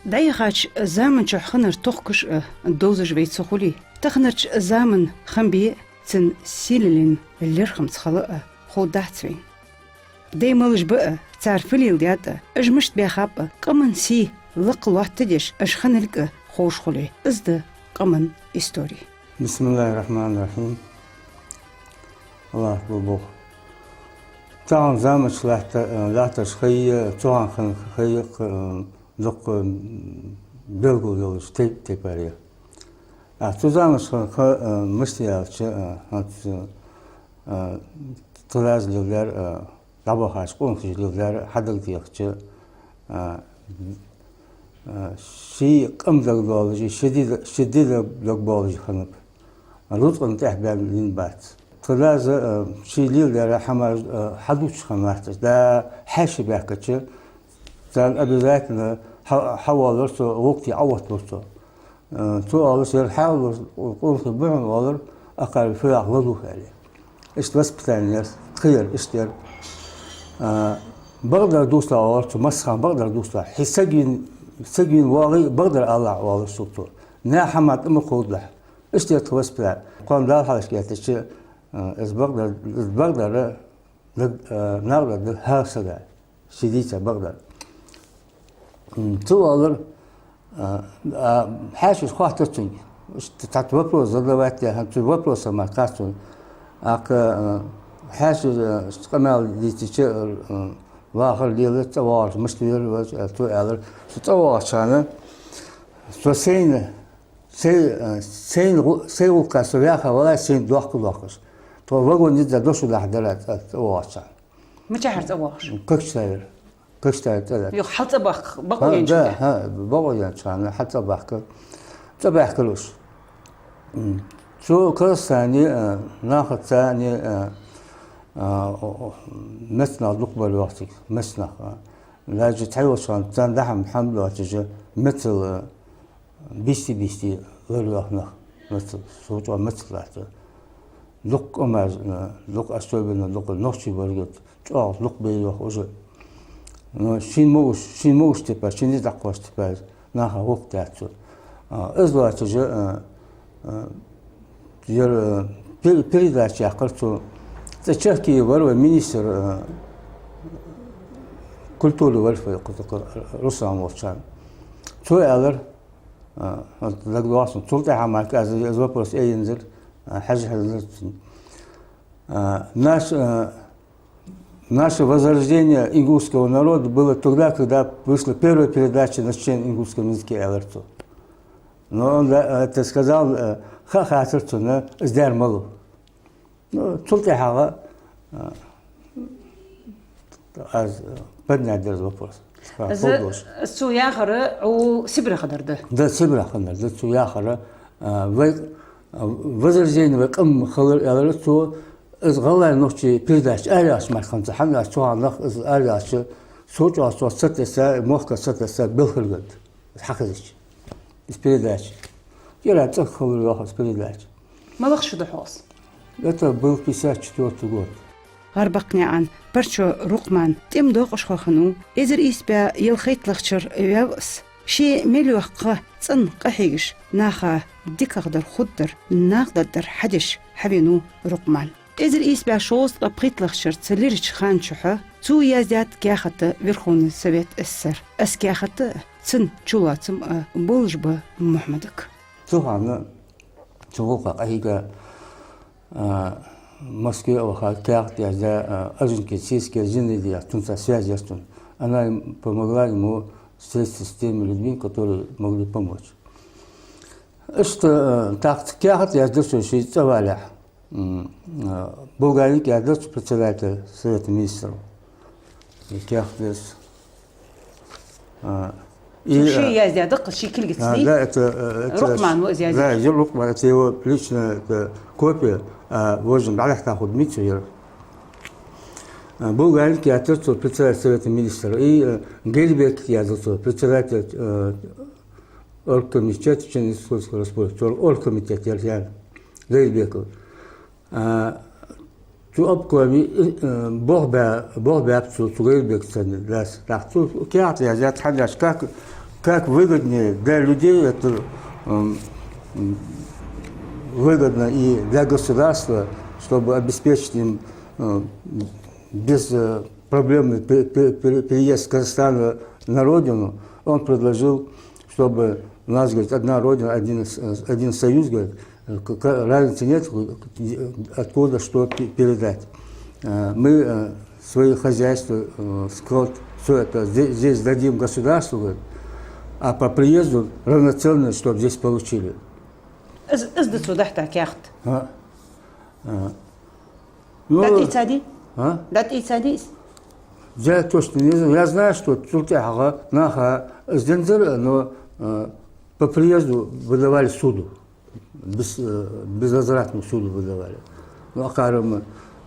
دايخاش زامن شحنر تخكش دوزج بيت سخولي تخنرش زامن خنبي تن سيللين الليرخم تخلق خود دحتوين داي مالش بقى تعرفلي الديات اجمشت بيخاب قمن سي لقل واحد تديش اشخنلك خوش خولي ازد قمن استوري. بسم الله الرحمن الرحيم. الله بوبو تعال زامش لاحتش خي تعال خي لق بلغو يولش تيباريا تزامش خ مشتيا هات تلاز لولار لابوهاش قونخش لولار حدق ديخش شي قمدق بولجي شديد بولجي خنب لطقن تحبال لين بات تلاز شي لولار حمار حدوش خمارتش دا حاشي باكتش زال أبياتنا حوالرت وقتي عوضت تو أولش الحاول وقلت بهم والر أقل في أغلبه عليه إيش بس بتانير خير إشتر بقدر دوسلا أولش مسخن بقدر دوسلا سجين واقي بقدر الله والر سوتو ناحمت مخود له إشتر توس بلا قام دار حالش كياتش إز بقدر نقدر هالسجع شديدة بقدر تو أولر حاشش خاطرتني تعتبر زلوات هم تعتبر سما كاتون أك حاشش كمال ديتشر واخر ليلة توار مشتري تو أولر توار شانه سين وكاسرياها ولا سين دوخش تو وقول نيجا دوشو لحدرات توار شان ما تعرف أواش كشتير كشتير يو حتى بقوا ينشك ها بقوا ينشك حتى بحكلوش شو كل ثاني ناخذ ثاني مثنى لقبة الوقت مثنى لاجي تعيش عن تندحم حمله تجي مثل بيستي غير مثل صوت مثل لق أمز لق أسوأنا لق نوشي برجت لق بيروح وجه شين موش تبا شين يدقوش تبا ناها وقت ياتو ازوا تجي ير بيريداش يقرتو تشكي ورو مينيستر كولتوري ورفا رسام وشان تو ألر لقواسن تلتي حماك از وبرس ينزل حاجة حزتني Наше возрождение ингушского народа было тогда, когда вышла первая передача на ингушском языке Элерту. Но он это сказал хахатерту на сдермалу. Ну, тултихага поднять этот вопрос. سوياخرة أو سبرة خضر ده. ده سبرة خضر ده سوياخرة возрождение وقم خضر Элерту إذ غلا نوشي بيداش أرياش ما خمسة حنا شو عنخ إذ أرياش سوتش أصلا ستة ساعة موقع ستة ساعة بالخلق حقدش بيداش يلا تدخل الواحد بيداش ما بخش دحوس لا تبغى بيساعد شتوت تقول غربقني عن برشو رقمان تم دوقش خنو إذا إسبا يلخيت لخشر يابس شي ملوخ صن قحيش ناخا ديك أقدر خدر ناقدر حدش حبينو رقمان إذا إسبا شوز قبقيت لخشر تسليرش خان شحا تو يازدات كاخت верховный совет СССР أس كاخت تن чулатым болжба محمدك توهانا توقع أهيجا Москве каахт язда ажинки сельские жители тунца связь ястун. Она помогла ему встретиться с теми людьми, которые могли помочь. Что так каахт язда что швейцария Булгарик язда председатель Совета министров. Каахт яз. شيء يازداد دق شيء كل قصدي لا это رقمان وزيادة لا يجي رقمان это его личная копия возьмем على تاخد 100 يورو Булгарик язда председатель Совета министров и Гельбек язда председатель оргкомитета Чеченской республики оргкомитет yani Гельбеков Tu abkomi boh be apsu tu Gельбек sen las. Tu kya ya zat hadash kak как выгоднее для людей, это выгодно и для государства, чтобы обеспечить им беспроблемный переезд с Казахстана на родину. Он предложил, чтобы у нас, говорит, одна родина, один союз, говорит, разницы нет, откуда что передать. Мы свои хозяйства, скот, все это здесь дадим государству, говорит, а по приезду равноценно, чтобы здесь получили. Издацу дахтак яхт. Ну, Дат ицади? а? Дат ицадис? Я точно не знаю. Я знаю, что Туртяха, Наха, Сдензер, но по приезду выдавали суду. Безвозвратную суду выдавали. Ну, акарам,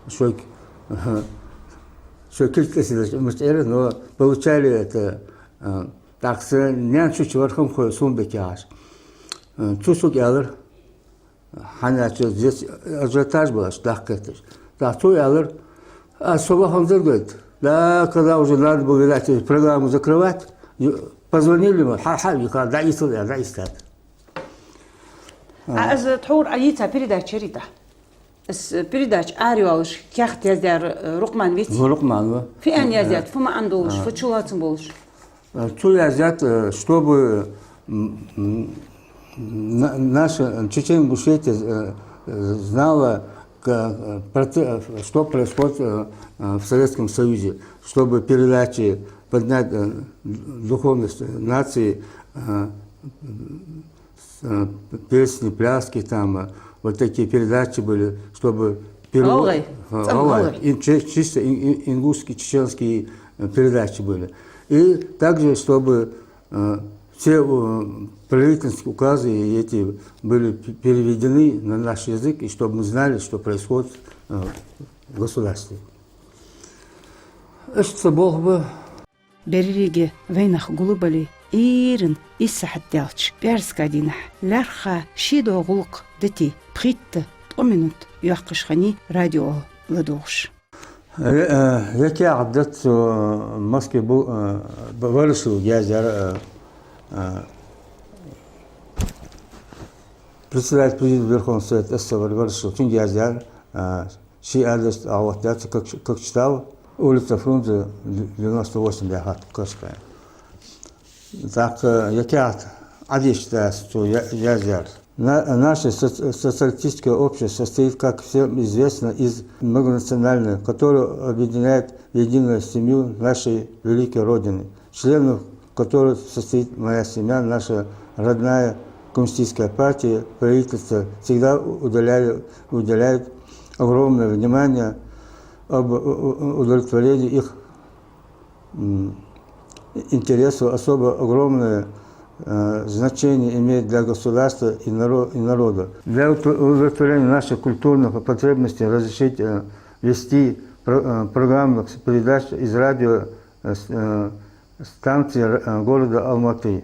что килькасы, но получали это так что не чуть верхом ходит сумбеки аж. Чусук ялыр, ханя здесь ажиотаж был, так это. Так то ялыр, а собак он говорит, да, когда уже надо было видать программу закрывать, позвонили ему, ха-ха, да и сюда, да и стат. А из тхур аица передача рита. передач ариолш кяхт яздар рукман ведь? Рукман. في أن يزيد فما عندوش فتشولاتن بولش. Что язят, чтобы наша Чечен-Ингушетия знала, что происходит в Советском Союзе, чтобы передачи поднять духовность нации, песни, пляски, там, вот такие передачи были, чтобы чисто ингушские, чеченские передачи были. И также, чтобы все правительственные указы эти были переведены на наш язык, и чтобы мы знали, что происходит в государстве. Что Бог бы... Береги войнах глубали, ирин иссахат делч, перскадинах, лярха шидо гулк дети, притта, 3 минут, юахкашхани радио ладуш. Яке عدت в Москве выросший, я председатель президента Верховного Совета СССР выросший, очень я ши адрес, а вот я как читал, улица Фрунзе, 98, я хат, Кошкая. Так, яке адрес считается, что я Наше социалистическое общество состоит, как всем известно, из многонационального, которое объединяет в единую семью нашей великой Родины, членов которой состоит моя семья, наша родная коммунистическая партия, правительство всегда уделяют огромное внимание об удовлетворении их интересов, особо огромное значение имеет для государства и народа. Для удовлетворения наших культурных потребностей разрешить вести программных передач из радиостанции города Алматы.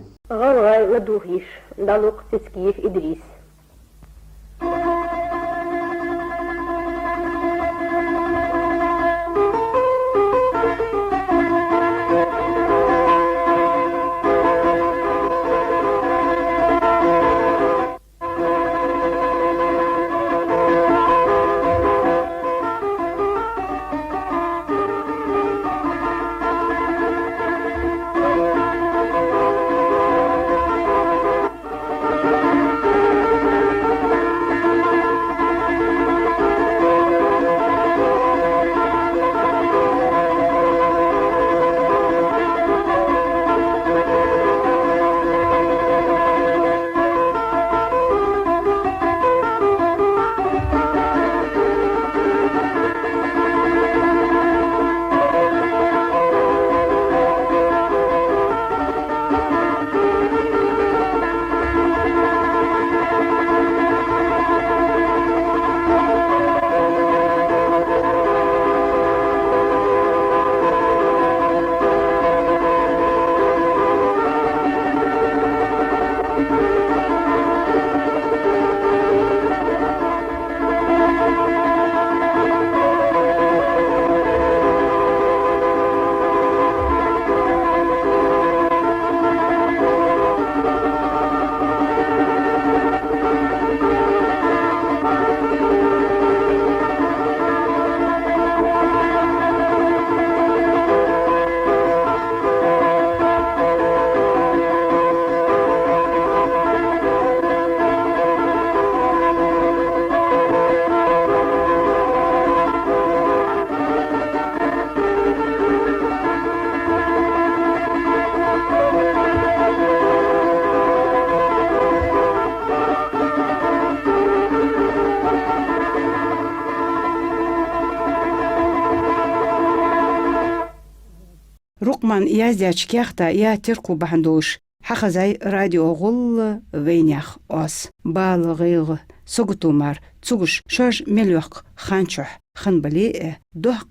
رقمان يازدياش كيختا يا تركو بحندوش حخزاي راديو غل وينيخ أس بالغيغ سوغتومار تسوغش شوش مليوخ خانشوح خنبلي دوحق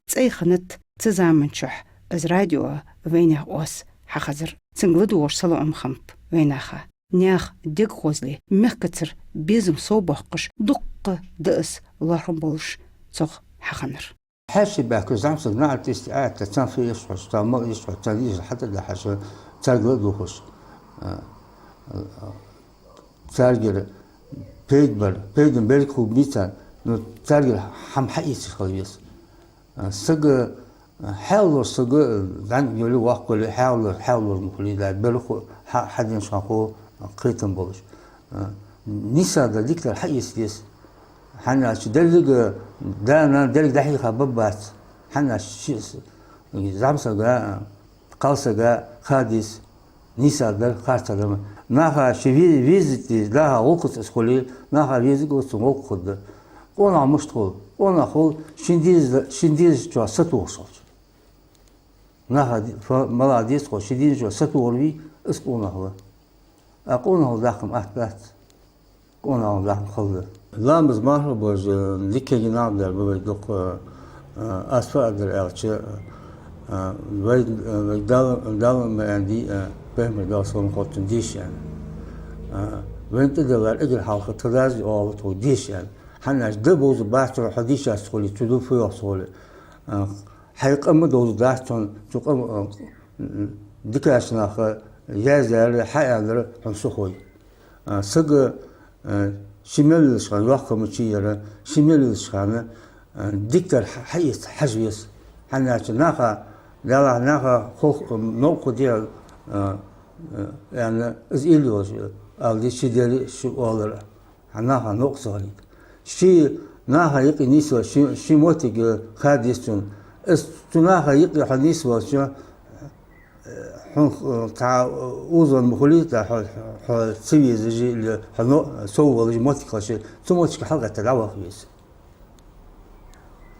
تسيخنت تزامنشوح از راديو وينيخ أس حخزر تنغلدوش صلو أمخمب ويناخا نياخ ديك خوزلي مخكتر بيزم صوبوحقش دق دأس لارم بولش تسوغ حخنر حاشي باكو زعمت نعت استعادة تان في يشوش تان يشوش تان يجي حتى ده حاشا تارجل دوخش تارجل بيدن بيركو بيتان نو تارجل هم حقيقي خليس سج حاولوا سج دان يلو واقع حاولوا مخلي ده بيركو حد ينشقو قيتن بولش نيسا ده ديكتر حقيقي يس حنا شدلق دانا دلق دحيقة ببات حنا زعمسا قالسا خادس نيسا دل خارتا دم ناها شي فيزيتي لها وقت اسكولي ناها فيزيك وقت ona مشتغل ona خول شنديز جو ستوصل ناها ملاديس خو شنديز جو ستوربي اسكونا هو اقونا هو داخم احبات قونا هو داخم خلده لامز ماهر بوز لكي جناب در ببيدوك أسفل در ألشة دالم عندي بهم دال صون خطن ديش يعني وانت دلار اجل حلقة تلازي أول تو ديش يعني حنا دبوز باشتر حديش أسخولي تدو في أسخولي حيق أما دوز داشتون تقوم دكاش ناخ يازال حيال حنسخوي سق شمال الشغل واقع مشيرة شمال الشغل دكتور حيس حجويس حنا ناخا لا ناخا خوخ نوق ديال يعني إزيلوج اللي شي ديال شو أولر ناخا نوق صغير شي ناخا يقي نسوة شي موتيك خاديستون ناخا يقي حنيسوة شو تاع اوزن مخلي تاع تسوي زي حنو سو لي موتيكا شي موتيكا حلقه تدعوا خيس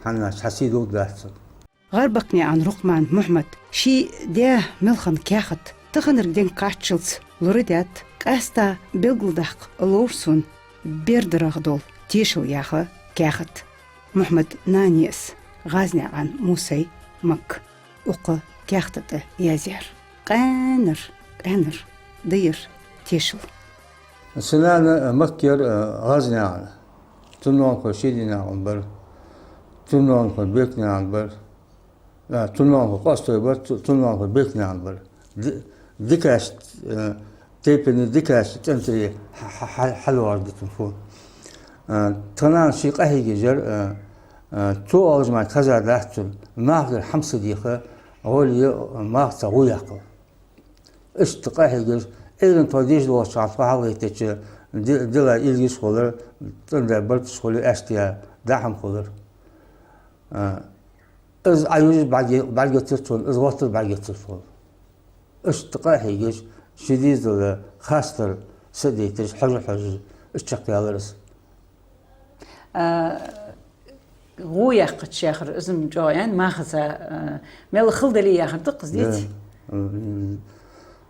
حنا حسيدو داحسن غربقني عن رقمان محمد شي ده ملخن كاخت تخنر دين كاتشلز لوردات كاستا بلغلدق لورسون بيردرغدول تيشو ياخه كاخت محمد نانيس غازني عن موسى مك وق كاختته يازير قانر دير تيشل سنانا مكير غازني عن تنون خشيدنا عن بر تنون خبيكنا عن بر لا تنون قاستو بر تنون خبيكنا عن بر ديكاش تيبني ديكاش تنتري حلوة عدتن فون تنان شي قهي جر تو أوزما كذا داحتن ماغر حمس ديخه أولي ماغتا غوياقو اشتقاحي جر إذن توديش دو شعط فحالي تيش دلا إلغيش خولر تندا برتش خولر أشتيا داحم خولر إز عيوج بعد يترتون إز وطر بعد يترتون اشتقاحي جر شديد دلا خاستر سديتش حجر اشتقيالرس غوياق تشاخر اسم جويان ماخذة مال خلدلي يا خن تقصديت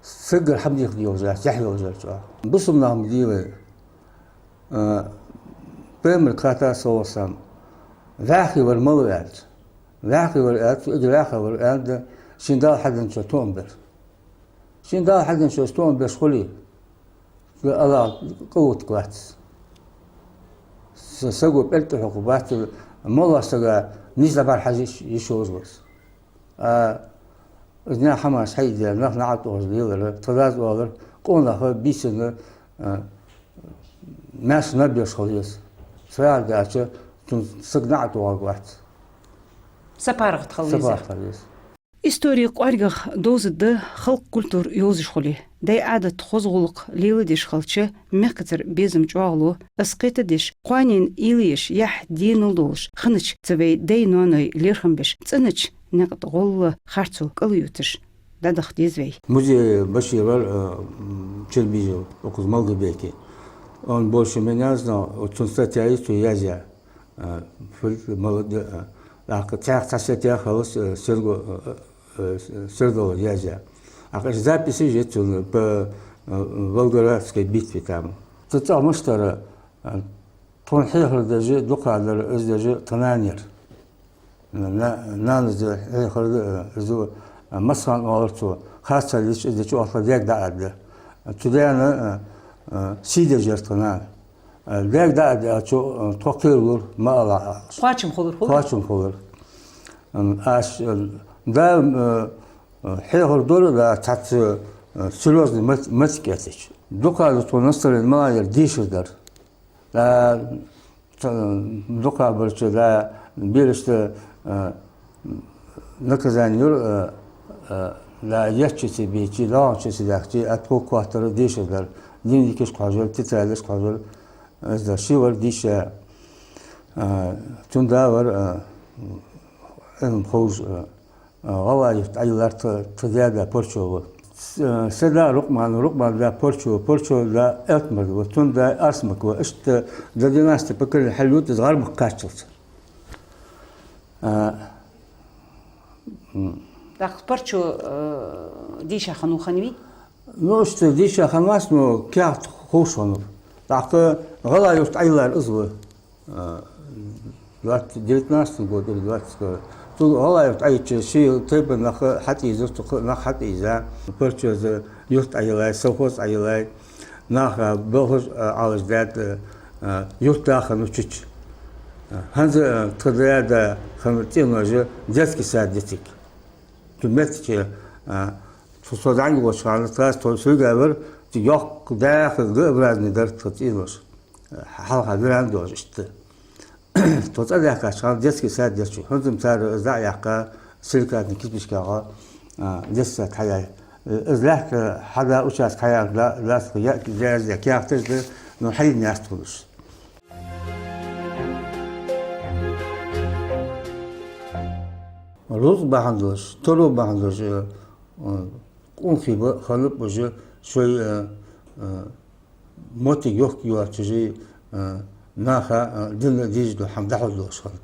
سجل حمدي خديوزا يحيوزا بصمنا مديوه بيمر كاتا سوسام ذاخي والمولات ذاخي والآت ذاخي والآت شندال حدن شو تومبر شندال حدن شو تومبر شغلي الله قوة قوات سجوا بلت حقوبات مولا سجى نيزا بار حاجة يشوز بس إذن حماس حيدي نحن عطوه زليل ثلاث والر قلنا هو بيسنا ناس نبيش خليص سواء داشة تنسجنا عطوه واحد سبارة خليص историк аргах дозыды хылк культур ёзышхули дай адат хозгулук лилидиш халчы меккатер безим чуалу аскетедиш қуанин илиш ях динулдуш хыныч цвей дай ноной лирхамбиш цыныч нагат голлы харцу кылютыш дадах дезвей музе баширал челбижо окуз малгыбеки он больше меня знал от статьяисту язя молодой ак тях тасетя халс серго Свердлова язя. А как записи есть по Волгоградской битве там. Тут амуштара тонхер даже докадр из даже тонанер. Нанзы хер зу масан алырту хаса лиш из чего отладяк да адда. Туда она сидя жертвана. Дяк да адда чо токер мала. Kaçım olur? Kaçım olur. Аш да хер дор да тат серьезный математик. Дока то настроен малайер дишер. Да дока больше да birisi naказание la yaşçısı biçi lağçısı dağçı atko kuatları değişirler. Din dikiş kazır, titreliş kazır. Ezda şey var dişe tunda var en hoş galayıft aylar tızada porçoğu. Seda rukman da porçoğu da etmedi ve tunda asmak ve işte da dinasti pakır halüt zgar makaçıldı. Так парчу диша хану ханви. Ну что диша ханас ну кят хошонов. Так галаюфт aylar ызгы. 19 год или 20 Тут галаюфт айчы şey тепе нах хат изер нах хат иза парчу юфт айлай совхоз айлай нах бохоз алждат юфта хану чуч. Hangi tırda kanıtlanıcı детский садик. Tümmetçi sosyal goşanı tas tosugaver yok da biraz nedir tutulur. Halka bilen de işte. Total ya kaçan детский садик. Hızım tar zayaka sirkatın kibişkağa детский hayal. İzlah hada uças hayal la ya zekahtır no hayal nastulur. Rus bahandırız, tolu bahandırız. Unki bu kalıp bu şey motiv yok diyor çiğ naha dinle dizdo hamdahul kalıp.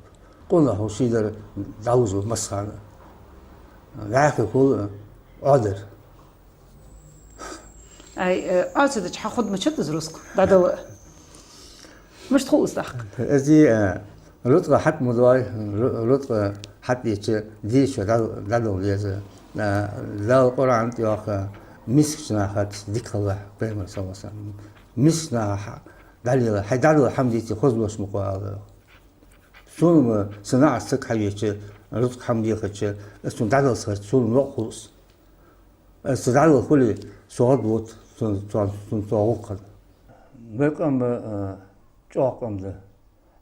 Kolla hoşiler davuzu masana. Lakin kul adır. Ay azıcık çakhud mı çıktı Rusk? Dada مش تخلص داخل. أزي رتقة حت مضاي رتقة حت يش ديش دالو ليزه لا القرآن تياخ مسكنا حت ذكر الله بيرم سواسا مسنا دليل حيدالو حمدي تخزوش مقال سون صناعة سك حيش رتق حمدي خش سون دالو سك سون نقص استدالو كله صعد وط سون صعوق بكم çoğakamdı.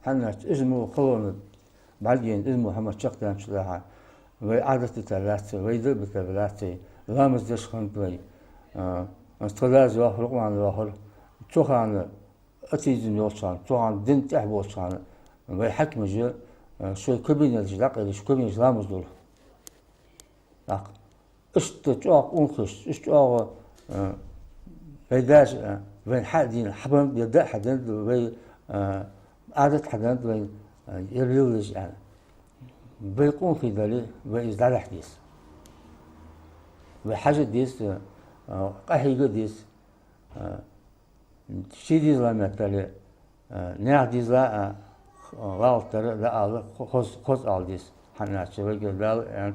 Hannaç izmu kolonu balyen izmu hama çaktan çulaha ve adeti talatı ve de bitalatı lamız deşkan play. Astalaz ve hurman ve hur çoğanı atizin yolçan çoğan din tahboçan ve hakmıcı şu kabineci laqı şu kabineci lamız dolu. Bak işte çok unkuş işte o فيداش وين حدين حبهم يبدأ حدين وي عادة حدين وين يريولج يعني بيكون في ذلك ويزداد حديث وحاجة ديس قهيجة ديس شيء ديس لا مثلا نيع ديس لا غلط لا على خز على ديس حنا شوي قبل يعني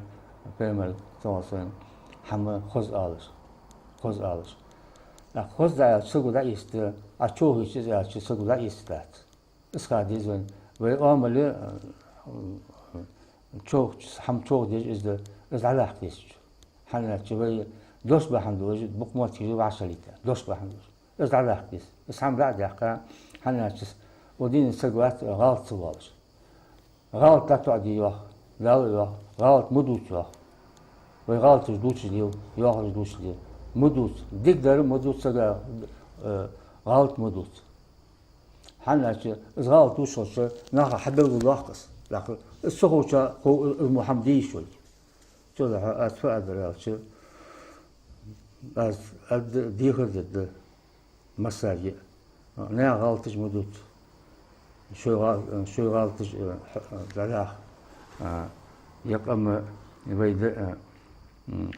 بيعمل توصل هم خز على خود در سگودا است اچوهی چیزی از سگودا استاد اسکادیزون و آملی چوه هم چوه دیج از علاق دیست حالا چوی دوست به هم دوست بکماتی جو واسلیت دوست به هم دوست از علاق دیست از هم بعد یکا حالا چیز و دین سگوات غلط سوالش غلط تاتو یا غلط مدوت یا و غلط دوست دیو یا دوست دیو مدوس دیگ داره مدوس سگا غلط مدوس حناش از غلط وشوش ناخ حبل الواقص لكن السخوشة هو المحمدي شوي شو ده أسفل أدرى شو از ديخر ضد مساجي نا غلطش مدوس شو غلطش دراخ يقام ويد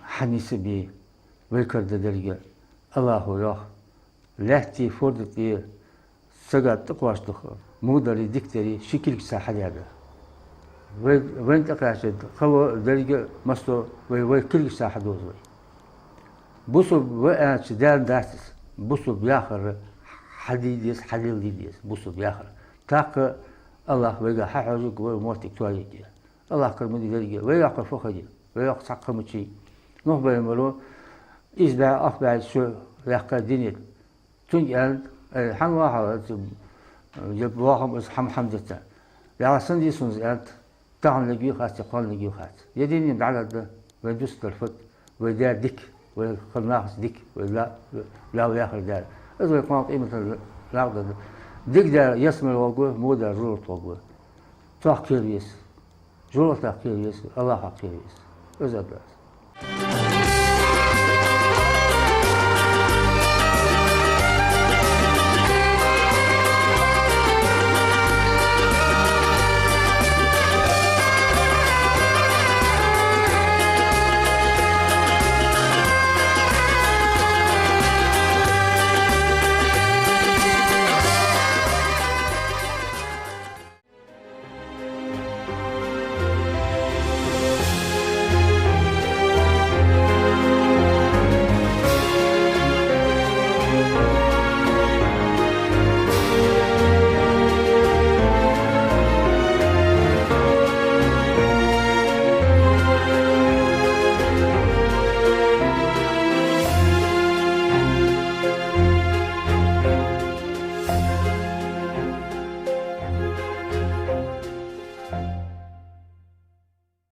Hanisi bir vekerde derge Allahu yok. Lehti fordeti sagatlık başlık. Mudari dikteri şekil sahada. Ve enteqaşed hava derge masto ve kil sahada ozay. Busub ve anç der dersiz. Busub yahır hadidiyes hadildiyes. Busub yahır. Tak Allah ve hacuk ve mutik tuaydi. Allah kırmızı derge ve yakır fakadi ve yak sakkamıçı. Nuh beymelo izba afbal şu yakka dinil. Çünkü han vaha jeb vaha is hamdata. Ya sendisuniz ent تعمل لجيو خاص يقال لجيو خاص يديني بعد ويدوس الفت ويدا ديك ويخلناخس ديك ولا لا ياخر دار إذا يقال قيمة العقد ديك دار يسمى الوجوه مو دار جور توجوه تحكي يس جور تحكي يس الله حكي يس إذا بس